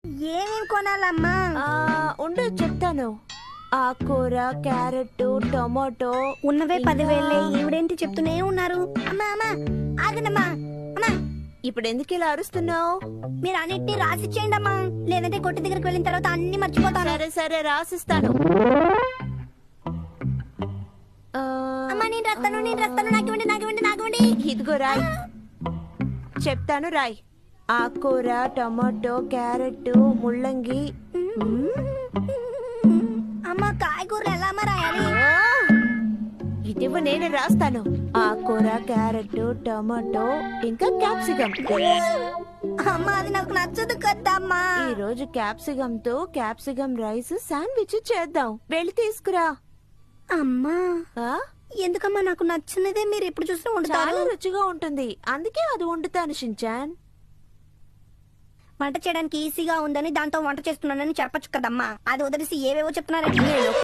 ఏమేం కొనాలమ్మా? ఉండు చెప్తాను. ఆకుకూర, క్యారెట్, టొమాటో ఉన్నవే 10,000. ఈవిడేంటి చెప్తూనే ఉన్నారు? అమ్మా అమ్మా ఆగండమ్మా. అమ్మా ఇప్పుడు ఎందుకు ఇలా అరుస్తున్నావు? మీరు అన్నిటినీ రాసిచ్చేయండి అమ్మా, లేదంటే కొట్టు దగ్గరికి వెళ్ళిన తర్వాత అన్ని మర్చిపోతాను. సరే సరే రాసిస్తాను. అమ్మా నేను రాస్తాను. నాకివ్వండి. ఇదిగో రాయ్. చెప్తాను రాయ్. ఆకుకూర, టొమాటో, క్యారెట్, ముల్లంగి. అమ్మా కాయగూరలు ఎలా అమ్మా రాయాలి? ఇదివ్వు నేను రాస్తాను. ఆకుకూర, క్యారెట్, టొమాటో ఇంకా క్యాప్సికం. అమ్మా అది నాకు నచ్చదు కదమ్మా. ఈ రోజు క్యాప్సికం తో క్యాప్సికం రైస్ శాండ్విచ్ చేద్దాం. వెళ్ళి తీసుకురా. అమ్మా ఆ? ఎందుకమ్మా? నాకు నచ్చినదే మీరు ఎప్పుడు చూసినా వండుతారు. చాలా రుచిగా ఉంటుంది, అందుకే అది వండుతాను షించాన్. వంట చేయడానికి ఈజీగా ఉందని దాంతో వంట చేస్తున్నానని చెప్పొచ్చు కదమ్మా. అది వదిలేసి ఏవేవో చెప్తున్నారండి.